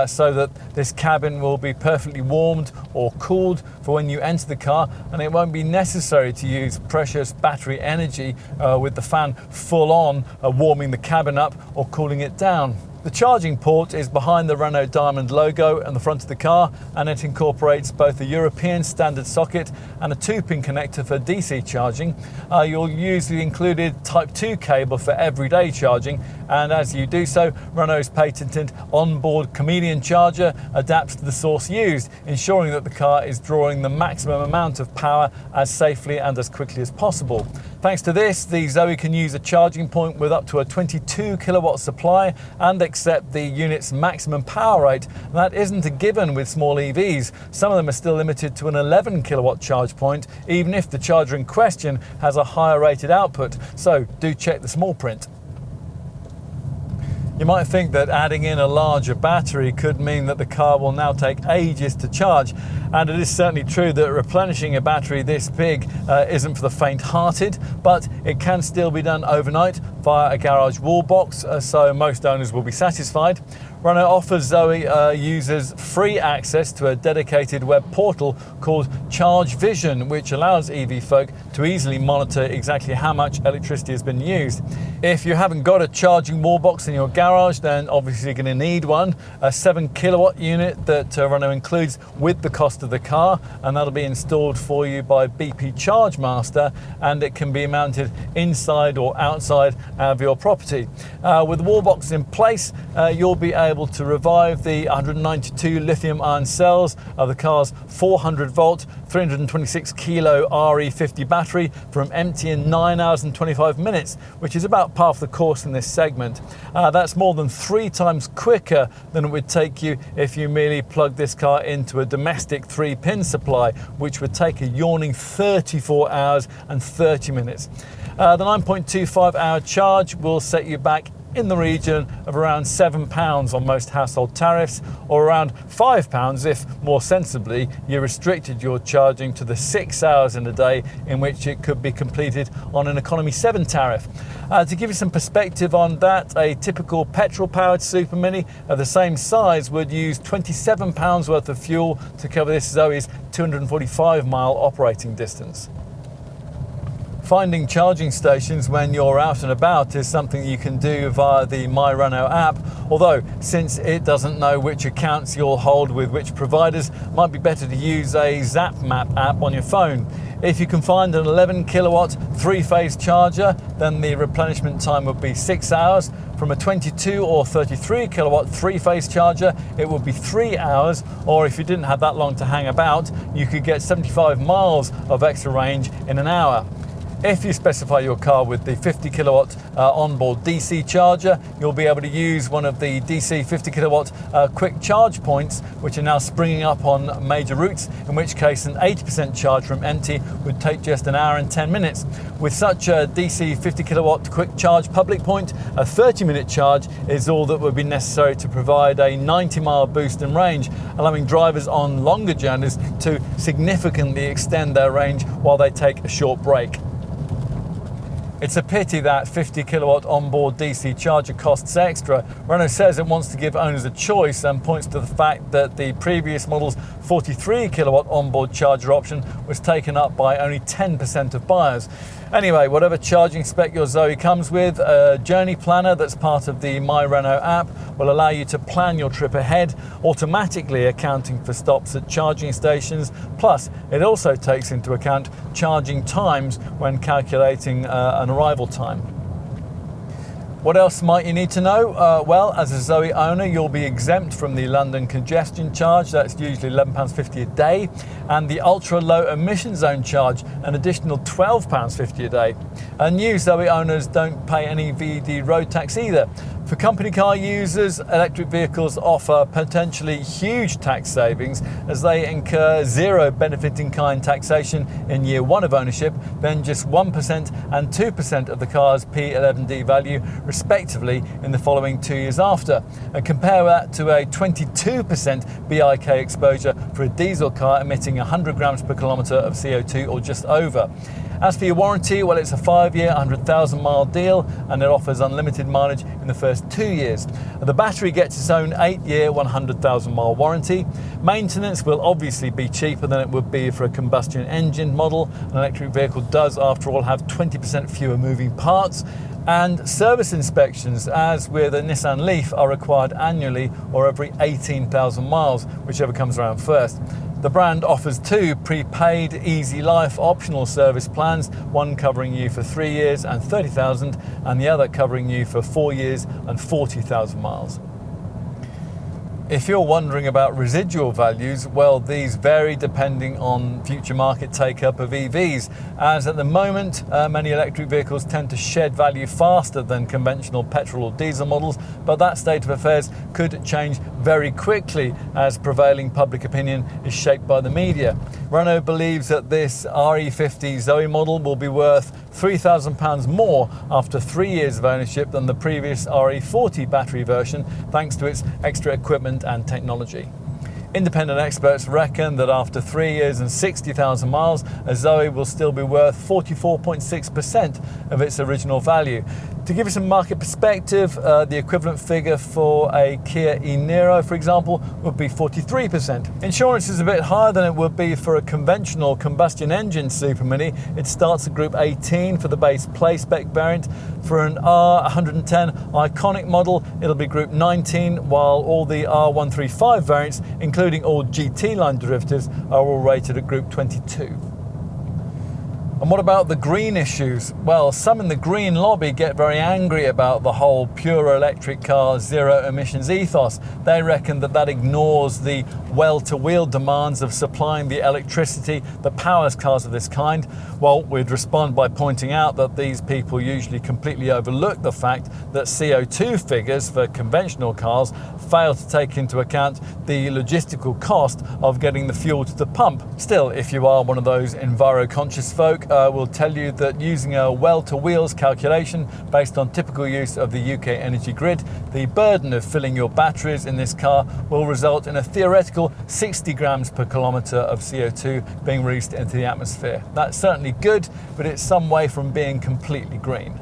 so that this cabin will be perfectly warmed or cooled for when you enter the car, and it won't be necessary to use precious battery energy with the fan full on warming the cabin up or cooling it down. The charging port is behind the Renault Diamond logo on the front of the car, and it incorporates both a European standard socket and a 2-pin connector for DC charging. You'll use the included Type 2 cable for everyday charging, and as you do so, Renault's patented onboard chameleon charger adapts to the source used, ensuring that the car is drawing the maximum amount of power as safely and as quickly as possible. Thanks to this, the Zoe can use a charging point with up to a 22 kilowatt supply and accept the unit's maximum power rate. That isn't a given with small EVs. Some of them are still limited to an 11 kilowatt charge point, even if the charger in question has a higher rated output. So do check the small print. You might think that adding in a larger battery could mean that the car will now take ages to charge, and it is certainly true that replenishing a battery this big isn't for the faint-hearted, but it can still be done overnight via a garage wall box, so most owners will be satisfied. Renault offers Zoe users free access to a dedicated web portal called Charge Vision, which allows EV folk to easily monitor exactly how much electricity has been used. If you haven't got a charging wall box in your garage, then obviously you're going to need one. A 7 kilowatt unit that Renault includes with the cost of the car, and that'll be installed for you by BP Chargemaster, and it can be mounted inside or outside of your property. With the wall box in place, you'll be able to revive the 192 lithium ion cells of the car's 400 volt 326 kilo RE50 battery from empty in 9 hours and 25 minutes, which is about half the course in this segment. That's more than 3 times quicker than it would take you if you merely plug this car into a domestic 3-pin supply, which would take a yawning 34 hours and 30 minutes. The 9.25 hour charge will set you back in the region of around £7 on most household tariffs, or around £5 if, more sensibly, you restricted your charging to the 6 hours in a day in which it could be completed on an Economy 7 tariff. To give you some perspective on that, a typical petrol-powered supermini of the same size would use £27 worth of fuel to cover this Zoe's 245-mile operating distance. Finding charging stations when you're out and about is something you can do via the My Renault app, although since it doesn't know which accounts you'll hold with which providers, it might be better to use a ZapMap app on your phone. If you can find an 11 kilowatt 3-phase charger, then the replenishment time would be 6 hours. From a 22 or 33 kilowatt 3-phase charger, it would be 3 hours, or if you didn't have that long to hang about, you could get 75 miles of extra range in an hour. If you specify your car with the 50 kilowatt onboard DC charger, you'll be able to use one of the DC 50 kilowatt quick charge points, which are now springing up on major routes, in which case an 80% charge from empty would take just an hour and 10 minutes. With such a DC 50 kilowatt quick charge public point, a 30-minute charge is all that would be necessary to provide a 90-mile boost in range, allowing drivers on longer journeys to significantly extend their range while they take a short break. It's a pity that 50 kilowatt onboard DC charger costs extra. Renault says it wants to give owners a choice and points to the fact that the previous model's 43 kilowatt onboard charger option was taken up by only 10% of buyers. Anyway, whatever charging spec your Zoe comes with, a journey planner that's part of the My Renault app will allow you to plan your trip ahead, automatically accounting for stops at charging stations. Plus, it also takes into account charging times when calculating an arrival time. What else might you need to know? Well, as a Zoe owner, you'll be exempt from the London congestion charge. That's usually £11.50 a day. And the ultra low emission zone charge, an additional £12.50 a day. New Zoe owners don't pay any VED road tax either. For company car users, electric vehicles offer potentially huge tax savings as they incur zero benefit-in-kind taxation in year 1 of ownership, then just 1% and 2% of the car's P11D value, respectively, in the following 2 years after. And compare that to a 22% BIK exposure for a diesel car emitting 100 grams per kilometre of CO2 or just over. As for your warranty, well, it's a 5-year, 100,000 mile deal, and it offers unlimited mileage in the first 2 years. The battery gets its own 8-year, 100,000 mile warranty. Maintenance will obviously be cheaper than it would be for a combustion engine model. An electric vehicle does, after all, have 20% fewer moving parts. And service inspections, as with a Nissan Leaf, are required annually or every 18,000 miles, whichever comes around first. The brand offers 2 prepaid Easy Life optional service plans, one covering you for 3 years and 30,000, and the other covering you for 4 years and 40,000 miles. If you're wondering about residual values, well, these vary depending on future market take-up of EVs, as at the moment many electric vehicles tend to shed value faster than conventional petrol or diesel models, but that state of affairs could change very quickly as prevailing public opinion is shaped by the media. Renault believes that this RE50 ZOE model will be worth £3,000 more after 3 years of ownership than the previous RE40 battery version, thanks to its extra equipment and technology. Independent experts reckon that after 3 years and 60,000 miles, a ZOE will still be worth 44.6% of its original value. To give you some market perspective, the equivalent figure for a Kia e-Niro, for example, would be 43%. Insurance is a bit higher than it would be for a conventional combustion engine supermini. It starts at Group 18 for the base play spec variant. For an R110 iconic model, it'll be Group 19, while all the R135 variants, including all GT line derivatives, are all rated at Group 22. And what about the green issues? Well, some in the green lobby get very angry about the whole pure electric car zero emissions ethos. They reckon that that ignores the well-to-wheel demands of supplying the electricity that powers cars of this kind. Well, we'd respond by pointing out that these people usually completely overlook the fact that CO2 figures for conventional cars fail to take into account the logistical cost of getting the fuel to the pump. Still, if you are one of those enviro-conscious folk, will tell you that using a well-to-wheels calculation based on typical use of the UK energy grid, the burden of filling your batteries in this car will result in a theoretical 60 grams per kilometre of CO2 being released into the atmosphere. That's certainly good, but it's some way from being completely green.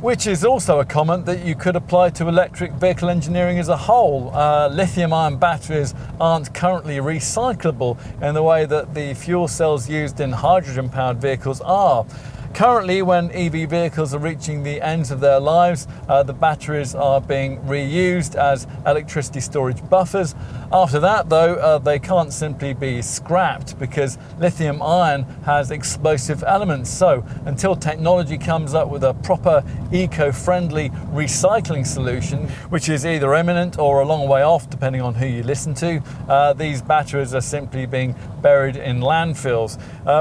Which is also a comment that you could apply to electric vehicle engineering as a whole. Lithium-ion batteries aren't currently recyclable in the way that the fuel cells used in hydrogen-powered vehicles are. Currently, when EV vehicles are reaching the ends of their lives, the batteries are being reused as electricity storage buffers. After that, though, they can't simply be scrapped because lithium ion has explosive elements. So until technology comes up with a proper eco-friendly recycling solution, which is either imminent or a long way off, depending on who you listen to, these batteries are simply being buried in landfills,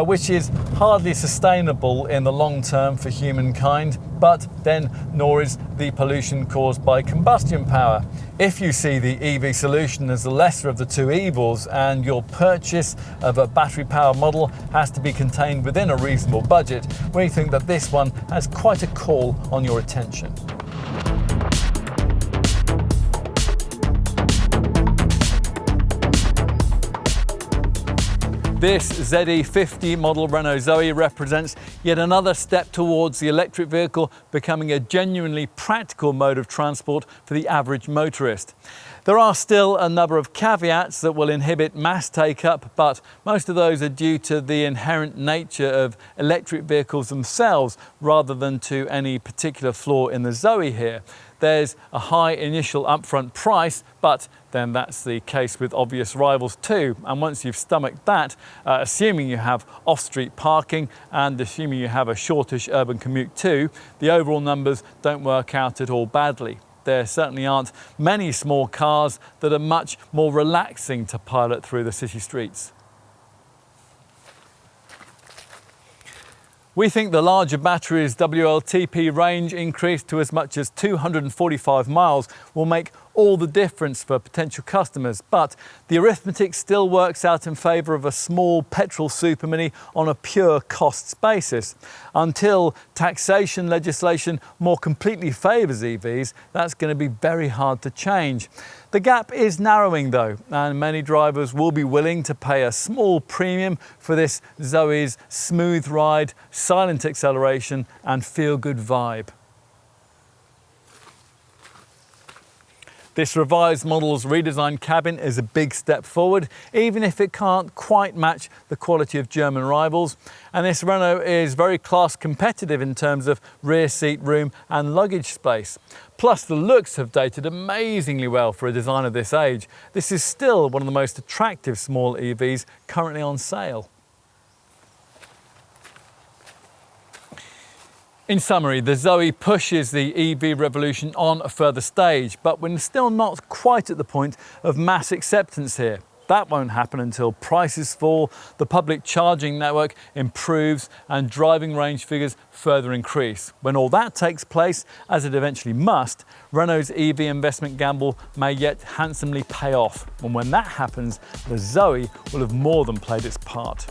which is hardly sustainable in the long term for humankind, but then nor is the pollution caused by combustion power. If you see the EV solution as the lesser of the two evils and your purchase of a battery power model has to be contained within a reasonable budget, we think that this one has quite a call on your attention. This ZE50 model Renault ZOE represents yet another step towards the electric vehicle becoming a genuinely practical mode of transport for the average motorist. There are still a number of caveats that will inhibit mass take-up, but most of those are due to the inherent nature of electric vehicles themselves rather than to any particular flaw in the ZOE here. There's a high initial upfront price, but then that's the case with obvious rivals too. And once you've stomached that, assuming you have off-street parking and assuming you have a shortish urban commute too, the overall numbers don't work out at all badly. There certainly aren't many small cars that are much more relaxing to pilot through the city streets. We think the larger battery's WLTP range increase to as much as 245 miles will make all the difference for potential customers, but the arithmetic still works out in favour of a small petrol supermini on a pure costs basis. Until taxation legislation more completely favours EVs, that's going to be very hard to change. The gap is narrowing though, and many drivers will be willing to pay a small premium for this ZOE's smooth ride, silent acceleration and feel-good vibe. This revised model's redesigned cabin is a big step forward, even if it can't quite match the quality of German rivals. And this Renault is very class competitive in terms of rear seat room and luggage space. Plus, the looks have dated amazingly well for a design of this age. This is still one of the most attractive small EVs currently on sale. In summary, the ZOE pushes the EV revolution on a further stage, but we're still not quite at the point of mass acceptance here. That won't happen until prices fall, the public charging network improves and driving range figures further increase. When all that takes place, as it eventually must, Renault's EV investment gamble may yet handsomely pay off. And when that happens, the ZOE will have more than played its part.